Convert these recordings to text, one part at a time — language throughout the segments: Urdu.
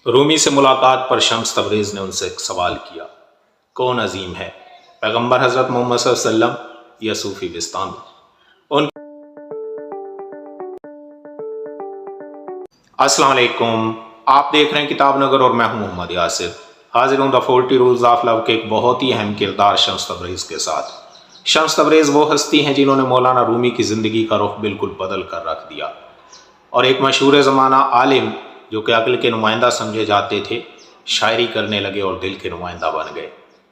رومی سے ملاقات پر شمس تبریز نے ان سے ایک سوال کیا، کون عظیم ہے، پیغمبر حضرت محمد صلی اللہ علیہ وسلم یا صوفی بستانی؟ ان السلام علیکم، آپ دیکھ رہے ہیں کتاب نگر اور میں ہوں محمد یاسر، حاضر ہوں دا 40 رولز آف لو کے ایک بہت ہی اہم کردار شمس تبریز کے ساتھ۔ شمس تبریز وہ ہستی ہیں جنہوں نے مولانا رومی کی زندگی کا رخ بالکل بدل کر رکھ دیا، اور ایک مشہور زمانہ عالم جو کہ عقل کے نمائندہ سمجھے جاتے تھے، شاعری کرنے لگے اور دل کے نمائندہ بن گئے۔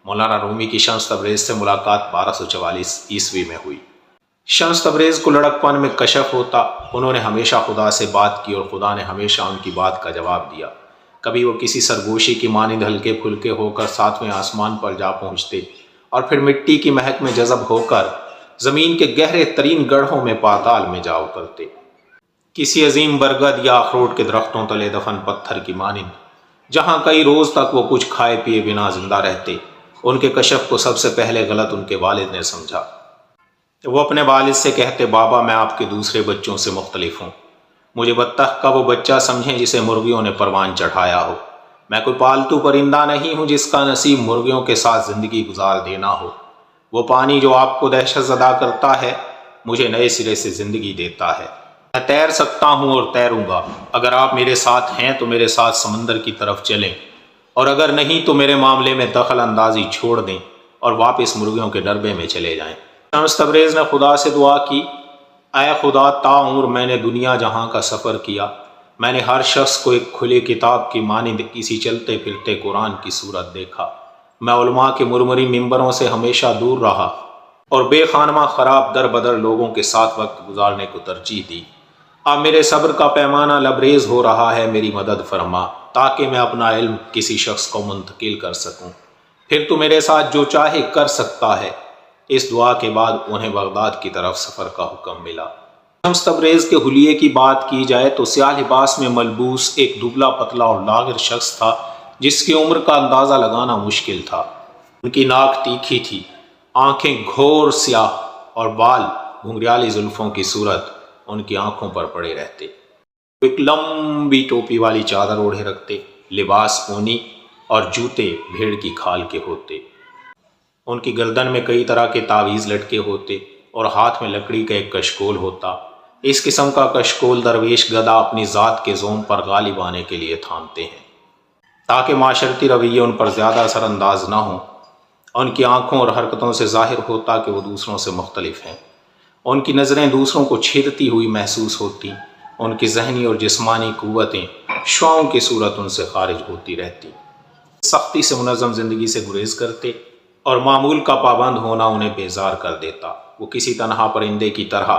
مولانا رومی کی شمس تبریز سے ملاقات 1244 عیسوی میں ہوئی۔ شمس تبریز کو لڑکپن میں کشف ہوتا، انہوں نے ہمیشہ خدا سے بات کی اور خدا نے ہمیشہ ان کی بات کا جواب دیا۔ کبھی وہ کسی سرگوشی کی مانند ہلکے پھلکے ہو کر 7ویں آسمان پر جا پہنچتے اور پھر مٹی کی مہک میں جذب ہو کر زمین کے گہرے ترین گڑھوں میں پاتال میں جا اترتے، کسی عظیم برگد یا اخروٹ کے درختوں تلے دفن پتھر کی مانند، جہاں کئی روز تک وہ کچھ کھائے پیے بنا زندہ رہتے۔ ان کے کشف کو سب سے پہلے غلط ان کے والد نے سمجھا۔ وہ اپنے والد سے کہتے، بابا میں آپ کے دوسرے بچوں سے مختلف ہوں، مجھے بطخ کا وہ بچہ سمجھیں جسے مرغیوں نے پروان چڑھایا ہو، میں کوئی پالتو پرندہ نہیں ہوں جس کا نصیب مرغیوں کے ساتھ زندگی گزار دینا ہو۔ وہ پانی جو آپ کو دہشت زدہ کرتا ہے مجھے نئے سرے سے زندگی دیتا ہے۔ میں تیر سکتا ہوں اور تیروں گا، اگر آپ میرے ساتھ ہیں تو میرے ساتھ سمندر کی طرف چلیں، اور اگر نہیں تو میرے معاملے میں دخل اندازی چھوڑ دیں اور واپس مرغیوں کے ڈربے میں چلے جائیں۔ شمس تبریز نے خدا سے دعا کی، اے خدا، تا عمر میں نے دنیا جہاں کا سفر کیا، میں نے ہر شخص کو ایک کھلی کتاب کی مانند کسی چلتے پھرتے قرآن کی صورت دیکھا۔ میں علماء کے مرمری ممبروں سے ہمیشہ دور رہا اور بے خانمہ خراب در بدر لوگوں کے ساتھ وقت گزارنے کو ترجیح دی۔ اب میرے صبر کا پیمانہ لبریز ہو رہا ہے، میری مدد فرما تاکہ میں اپنا علم کسی شخص کو منتقل کر سکوں، پھر تو میرے ساتھ جو چاہے کر سکتا ہے۔ اس دعا کے بعد انہیں بغداد کی طرف سفر کا حکم ملا۔ شمس تبریز کے حلیے کی بات کی جائے تو سیاہ لباس میں ملبوس ایک دبلا پتلا اور لاغر شخص تھا جس کی عمر کا اندازہ لگانا مشکل تھا۔ ان کی ناک تیکھی تھی، آنکھیں گھور سیاہ اور بال گھنگریالی زلفوں کی صورت ان کی آنکھوں پر پڑے رہتے۔ ایک لمبی ٹوپی والی چادر اوڑھے رکھتے، لباس اونی اور جوتے بھیڑ کی کھال کے ہوتے۔ ان کی گردن میں کئی طرح کے تعویذ لٹکے ہوتے اور ہاتھ میں لکڑی کا ایک کشکول ہوتا۔ اس قسم کا کشکول درویش گدا اپنی ذات کے زوم پر غالب آنے کے لیے تھامتے ہیں تاکہ معاشرتی رویے ان پر زیادہ اثر انداز نہ ہوں۔ ان کی آنکھوں اور حرکتوں سے ظاہر ہوتا کہ وہ دوسروں سے مختلف ہیں۔ ان کی نظریں دوسروں کو چھیدتی ہوئی محسوس ہوتی، ان کی ذہنی اور جسمانی قوتیں شعاؤں کی صورت ان سے خارج ہوتی رہتی۔ سختی سے منظم زندگی سے گریز کرتے اور معمول کا پابند ہونا انہیں بیزار کر دیتا۔ وہ کسی تنہا پرندے کی طرح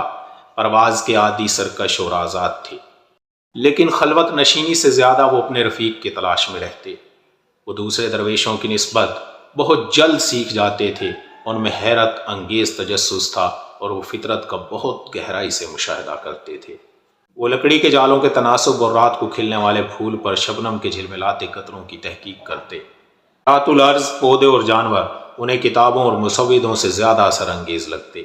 پرواز کے عادی، سرکش اور آزاد تھے، لیکن خلوت نشینی سے زیادہ وہ اپنے رفیق کی تلاش میں رہتے۔ وہ دوسرے درویشوں کی نسبت بہت جلد سیکھ جاتے تھے، ان میں حیرت انگیز تجسس تھا اور وہ فطرت کا بہت گہرائی سے مشاہدہ کرتے تھے۔ وہ لکڑی کے جالوں کے تناسب اور رات کو کھلنے والے پھول پر شبنم کے جھلملاتے قطروں کی تحقیق کرتے۔ رات الارض، پودے اور جانور انہیں کتابوں اور مسودوں سے زیادہ اثر انگیز لگتے۔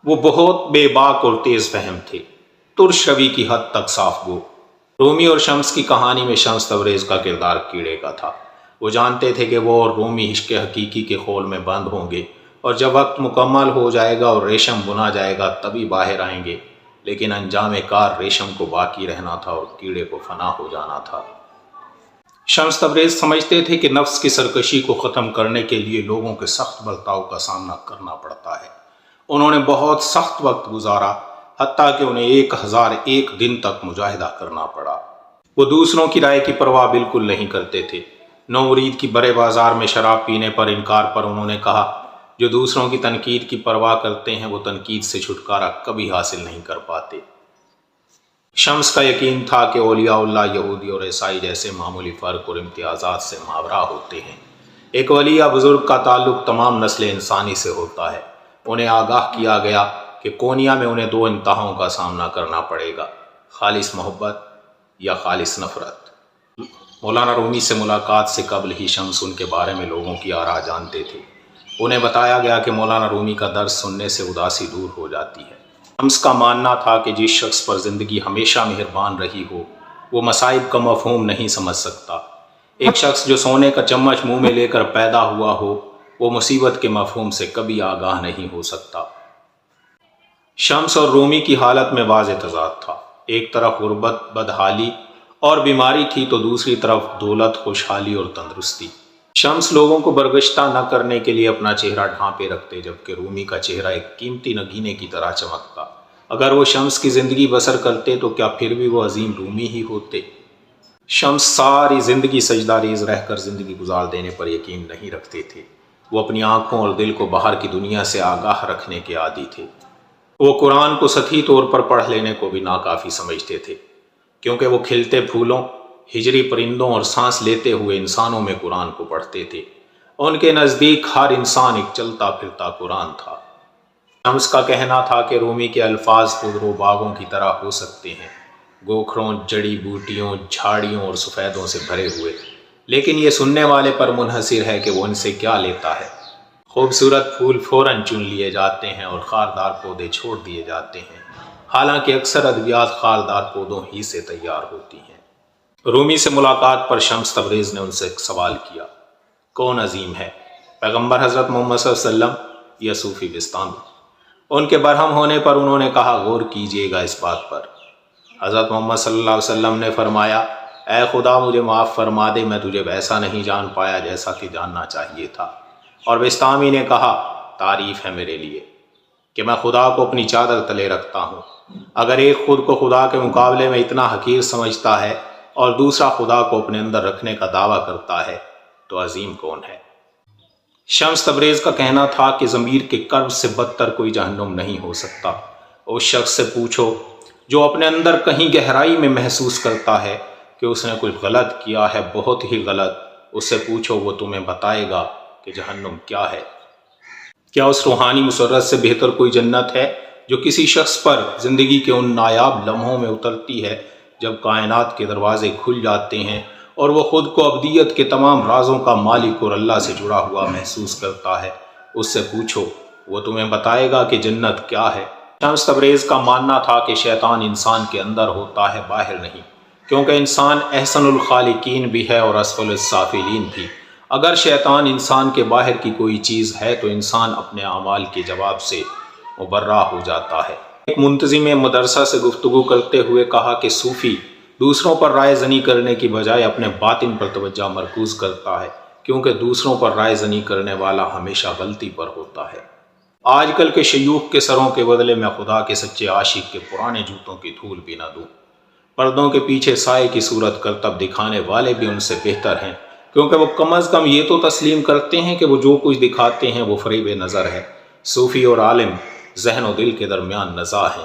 وہ بہت بے باک اور تیز فہم تھے، ترش روی کی حد تک صاف گو۔ رومی اور شمس کی کہانی میں شمس تبریز کا کردار کیڑے کا تھا۔ وہ جانتے تھے کہ وہ اور رومی عشق حقیقی کے خول میں بند ہوں گے، اور جب وقت مکمل ہو جائے گا اور ریشم بنا جائے گا تبھی باہر آئیں گے، لیکن انجام کار ریشم کو باقی رہنا تھا اور کیڑے کو فنا ہو جانا تھا۔ شمس تبریز سمجھتے تھے کہ نفس کی سرکشی کو ختم کرنے کے لیے لوگوں کے سخت برتاؤ کا سامنا کرنا پڑتا ہے۔ انہوں نے بہت سخت وقت گزارا، حتیٰ کہ انہیں 1001 دن تک مجاہدہ کرنا پڑا۔ وہ دوسروں کی رائے کی پرواہ بالکل نہیں کرتے تھے۔ نومرید کی بڑے بازار میں شراب پینے پر انکار پر انہوں نے کہا، جو دوسروں کی تنقید کی پرواہ کرتے ہیں وہ تنقید سے چھٹکارا کبھی حاصل نہیں کر پاتے۔ شمس کا یقین تھا کہ اولیاء اللہ یہودی اور عیسائی جیسے معمولی فرق اور امتیازات سے ماورا ہوتے ہیں۔ ایک ولی یا بزرگ کا تعلق تمام نسل انسانی سے ہوتا ہے۔ انہیں آگاہ کیا گیا کہ کونیا میں انہیں 2 انتہاؤں کا سامنا کرنا پڑے گا، خالص محبت یا خالص نفرت۔ مولانا رومی سے ملاقات سے قبل ہی شمس ان کے بارے میں لوگوں کی آراء جانتے تھے۔ انہیں بتایا گیا کہ مولانا رومی کا درس سننے سے اداسی دور ہو جاتی ہے۔ شمس کا ماننا تھا کہ جس شخص پر زندگی ہمیشہ مہربان رہی ہو وہ مصائب کا مفہوم نہیں سمجھ سکتا۔ ایک شخص جو سونے کا چمچ منہ میں لے کر پیدا ہوا ہو وہ مصیبت کے مفہوم سے کبھی آگاہ نہیں ہو سکتا۔ شمس اور رومی کی حالت میں واضح تضاد تھا۔ ایک طرف غربت، بدحالی اور بیماری تھی تو دوسری طرف دولت، خوشحالی اور تندرستی۔ شمس لوگوں کو برگشتہ نہ کرنے کے لیے اپنا چہرہ ڈھانپے رکھتے، جبکہ رومی کا چہرہ ایک قیمتی نگینے کی طرح چمکتا۔ اگر وہ شمس کی زندگی بسر کرتے تو کیا پھر بھی وہ عظیم رومی ہی ہوتے؟ شمس ساری زندگی سجدہ ریز رہ کر زندگی گزار دینے پر یقین نہیں رکھتے تھے۔ وہ اپنی آنکھوں اور دل کو باہر کی دنیا سے آگاہ رکھنے کے عادی تھے۔ وہ قرآن کو سطحی طور پر پڑھ لینے کو بھی ناکافی سمجھتے تھے، کیونکہ وہ کھلتے پھولوں، ہجری پرندوں اور سانس لیتے ہوئے انسانوں میں قرآن کو پڑھتے تھے۔ ان کے نزدیک ہر انسان ایک چلتا پھرتا قرآن تھا۔ شمس کا کہنا تھا کہ رومی کے الفاظ خضرو باغوں کی طرح ہو سکتے ہیں، گوکھروں، جڑی بوٹیوں، جھاڑیوں اور سفیدوں سے بھرے ہوئے، لیکن یہ سننے والے پر منحصر ہے کہ وہ ان سے کیا لیتا ہے۔ خوبصورت پھول فوراً چن لیے جاتے ہیں اور خاردار پودے چھوڑ دیے جاتے ہیں، حالانکہ اکثر ادویات خاردار پودوں ہی سے تیار ہوتی ہیں۔ رومی سے ملاقات پر شمس تبریز نے ان سے ایک سوال کیا، کون عظیم ہے، پیغمبر حضرت محمد صلی اللہ علیہ وسلم یا صوفی بستانی؟ ان کے برہم ہونے پر انہوں نے کہا، غور کیجئے گا اس بات پر۔ حضرت محمد صلی اللہ علیہ وسلم نے فرمایا، اے خدا مجھے معاف فرما دے، میں تجھے ویسا نہیں جان پایا جیسا کہ جاننا چاہیے تھا۔ اور بستامی نے کہا، تعریف ہے میرے لیے کہ میں خدا کو اپنی چادر تلے رکھتا ہوں۔ اگر ایک خود کو خدا کے مقابلے میں اتنا حقیر سمجھتا ہے اور دوسرا خدا کو اپنے اندر رکھنے کا دعویٰ کرتا ہے تو عظیم کون ہے؟ شمس تبریز کا کہنا تھا کہ ضمیر کے کرب سے بدتر کوئی جہنم نہیں ہو سکتا۔ اس شخص سے پوچھو جو اپنے اندر کہیں گہرائی میں محسوس کرتا ہے کہ اس نے کچھ غلط کیا ہے، بہت ہی غلط، اس سے پوچھو، وہ تمہیں بتائے گا کہ جہنم کیا ہے۔ کیا اس روحانی مسرت سے بہتر کوئی جنت ہے جو کسی شخص پر زندگی کے ان نایاب لمحوں میں اترتی ہے جب کائنات کے دروازے کھل جاتے ہیں اور وہ خود کو ابدیت کے تمام رازوں کا مالک اور اللہ سے جڑا ہوا محسوس کرتا ہے؟ اس سے پوچھو، وہ تمہیں بتائے گا کہ جنت کیا ہے۔ شمس تبریز کا ماننا تھا کہ شیطان انسان کے اندر ہوتا ہے، باہر نہیں، کیونکہ انسان احسن الخالقین بھی ہے اور اسفل السافلین بھی۔ اگر شیطان انسان کے باہر کی کوئی چیز ہے تو انسان اپنے اعمال کے جواب سے مبرہ ہو جاتا ہے۔ ایک منتظم مدرسہ سے گفتگو کرتے ہوئے کہا کہ صوفی دوسروں پر رائے زنی کرنے کی بجائے اپنے باطن پر توجہ مرکوز کرتا ہے، کیونکہ دوسروں پر رائے زنی کرنے والا ہمیشہ غلطی پر ہوتا ہے۔ آج کل کے شیوخ کے سروں کے بدلے میں خدا کے سچے عاشق کے پرانے جوتوں کی دھول بھی نہ دوں۔ پردوں کے پیچھے سائے کی صورت کرتب دکھانے والے بھی ان سے بہتر ہیں، کیونکہ وہ کم از کم یہ تو تسلیم کرتے ہیں کہ وہ جو کچھ دکھاتے ہیں وہ فریب نظر ہے۔ صوفی اور عالم ذہن و دل کے درمیان نزاع ہے،